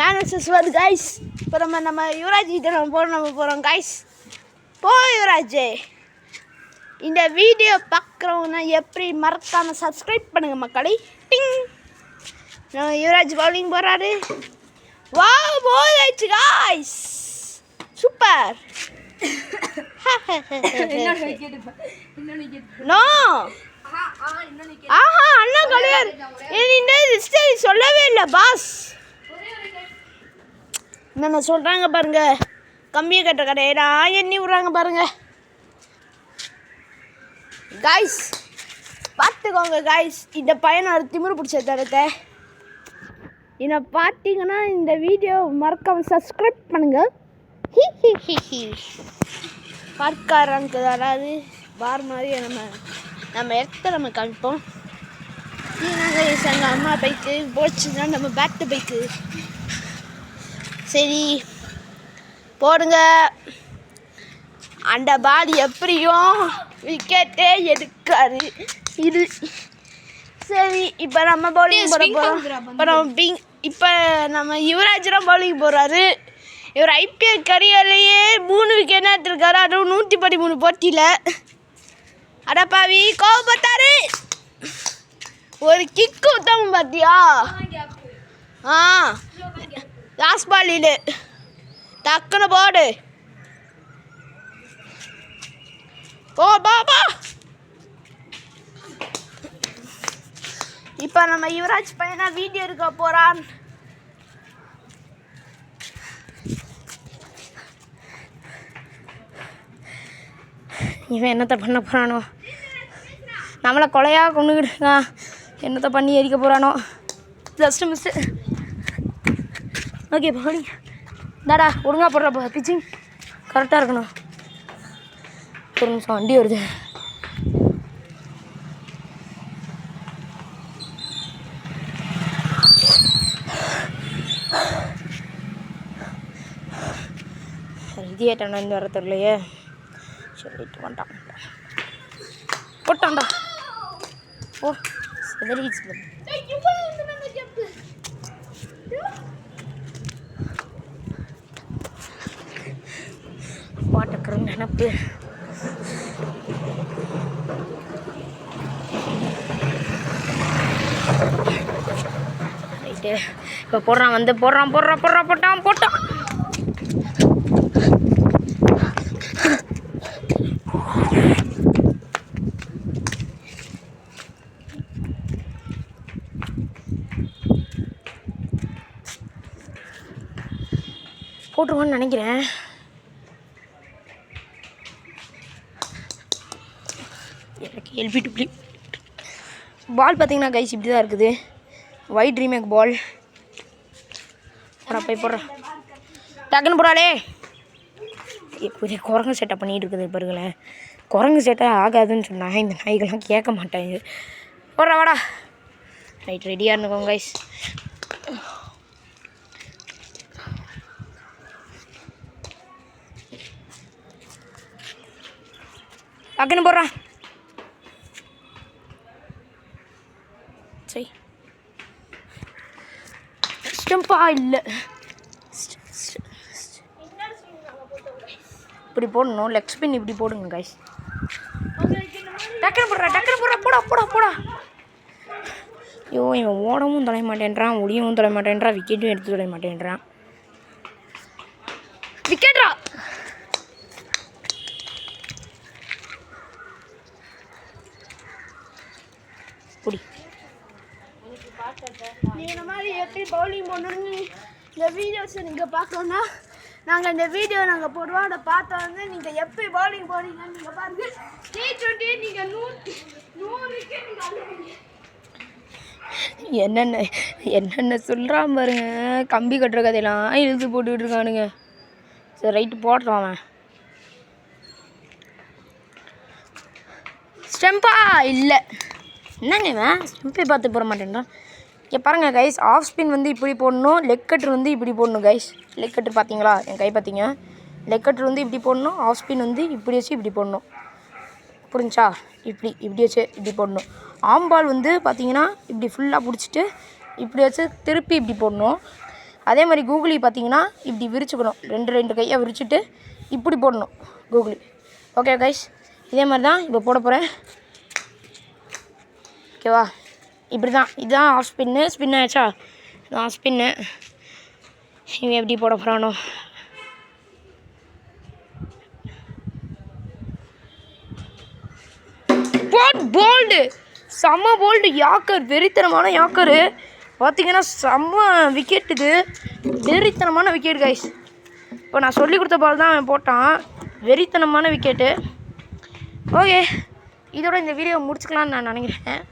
Man versus world guys. இப்போ நம்ம யுவராஜ் கிட்ட நம்ம போகிறோம் கைஸ். யுவராஜ், இந்த வீடியோ பார்க்குறவங்க எப்படி மறக்காம சப்ஸ்கிரைப் பண்ணுங்க மக்களே. டிங். யுவராஜ் பவுலிங் போகிறாரு. வாவ், போல் ஆயிடுச்சு கைஸ். சூப்பர். நோ ஆஹா அண்ணா கிடையாது. சொல்லவே இல்லை பாஸ். என்னென்ன சொல்கிறாங்க பாருங்க. கம்பியை கட்ட கடையிடா எண்ணி விட்றாங்க பாருங்க காய்ஸ். பார்த்துக்கோங்க காய்ஸ், இந்த பையனை ஒரு திமிரு பிடிச்ச தரத்தை. என்னை பார்த்தீங்கன்னா இந்த வீடியோ மறக்காம சப்ஸ்கிரைப் பண்ணுங்க. பார்க்காரனுக்கு அதாவது பார் மாதிரி நம்ம இடத்த நம்ம காமிப்போம். எங்கள் அம்மா பைக்கு போச்சுன்னா நம்ம பேட்டு பைக்கு. சரி போடுங்க. அந்த பால் எப்படியும் விக்கெட்டே எடுக்காது இது. சரி இப்போ நம்ம பவுலிங் போட போகிறோம். இப்போ நம்ம யுவராஜ்லாம் பவுலிங் போடுறாரு. இவர் ஐபிஎல் கரியர்லேயே 3 விக்கெட் எடுத்திருக்காரு, அதுவும் 113 போட்டியில். அடப்பாவி கோவப்பட்டாரு. ஒரு கிக்கு விட்டாம பார்த்தியா? லாஸ்ட் பாலில் டக்குன்னு போடு. பாபா. இப்போ நம்ம யுவராஜ் பையனா வீடியோ எடுக்க போகிறான். இவன் என்னத்தை பண்ண போகிறானோ? நம்மளை கொலையாக கொண்டுக்கிட்டு இருக்கான். என்னத்தை பண்ணி எரிக்க போகிறானோ? Just miss. ஓகே போடி தாடா, ஒழுங்காக போடுறப்போ பிச்சிங் கரெக்டாக இருக்கணும். ஒரு நிமிஷம், வண்டி வருது. இதேட்டாண்டா இந்த வர தெரியலையே. சொல்லிட்டு வந்துட்டான். போட்டான்டா. ஓ செதறிச்சு. பாட்டுக்கிற நினப்பு. ரைட்டு. இப்போ போடுறான் போட்டான். போட்டுருவான்னு நினைக்கிறேன். எனக்கு எல்பி டுப்ளி பால் பார்த்தீங்கன்னா கைஸ் இப்படி தான் இருக்குது. ஒயிட் ரீமேக் பால். போய் போடுறேன். டக்குன்னு போடாலே. இப்போ குரங்கு செட்டப் பண்ணிகிட்டு இருக்குது பாருங்களேன். குரங்கு செட்டப் ஆகாதுன்னு சொன்னாங்க. இந்த நாய்கள்லாம் கேட்க மாட்டாங்க. போடுறா வாடா. ரைட், ரெடியாக இருந்துக்கோங்க கைஸ். டக்குன்னு போடுறான். சரி ஸ்டம்பா இல்லை, இப்படி போடணும். லெக் ஸ்பின் இப்படி போடுங்க கைஸ். டக்குன்னு போடுறா. போடா. ஐயோ, இவன் ஓடவும் தொலைய மாட்டேன்றான், ஒளியவும் தொலைய மாட்டேன்றான், விக்கெட்டும் எடுத்து தொலைய மாட்டேன்றான். விக்கெட்ரா. புடி. இந்த மாதிரி எப்படி பவுலிங் பண்ணணும்னு இந்த வீடியோஸை நீங்கள் பார்க்கணுன்னா நாங்கள் இந்த வீடியோ போடுவோம். அதை பார்த்த வந்து நீங்கள் எப்படி பவுலிங் போடுறீங்கன்னு நீங்கள் பாருங்கள். T20 நீங்கள் 100 என்னென்ன சொல்கிறான் பாருங்க. கம்பி கட்டுற கதையெல்லாம் இழுத்து போட்டுக்கிட்டு இருக்கானுங்க. சரி ரைட்டு போடுறான் அவன். ஸ்டெம்பா இல்லை. என்னங்க இவன் ஸ்டெம்பே பார்த்து போட மாட்டேன்றான். இங்கே பாருங்கள் கைஸ், ஆஃப் ஸ்பின் வந்து இப்படி போடணும், லெக் கட்ரு வந்து இப்படி போடணும் கைஸ். லெக் கட்ரு பார்த்தீங்களா? என் கை பார்த்தீங்க. லெக் கட்ரு வந்து இப்படி போடணும், ஆஃப் ஸ்பின் வந்து இப்படி வச்சு இப்படி போடணும். புரிஞ்சா? இப்படி வச்சு இப்படி போடணும். ஆம்பால் வந்து பார்த்தீங்கன்னா இப்படி ஃபுல்லாக பிடிச்சிட்டு இப்படி வச்சு திருப்பி இப்படி போடணும். அதே மாதிரி கூகுளி பார்த்தீங்கன்னா இப்படி விரிச்சுக்கணும், ரெண்டு கையை விரிச்சுட்டு இப்படி போடணும் கூகுளி. ஓகே கைஸ், இதே மாதிரி தான் இப்போ போட போகிறேன். ஓகேவா, இப்படி தான், இதுதான் ஆஃப் ஸ்பின் ஆச்சா, ஆஃப் ஸ்பின்னு. இவன் எப்படி போட போகிறானோ. போல்டு, செம்ம போல்டு, யாக்கர், வெறித்தனமான யாக்கரு. பார்த்தீங்கன்னா செம்ம விக்கெட், இது வெறித்தனமான விக்கெட் கைஸ். இப்போ நான் சொல்லி கொடுத்த பால் தான் அவன் போட்டான், வெறித்தனமான விக்கெட்டு. ஓகே, இதோட இந்த வீடியோ முடிச்சுக்கலான்னு நான் நினைக்கிறேன்.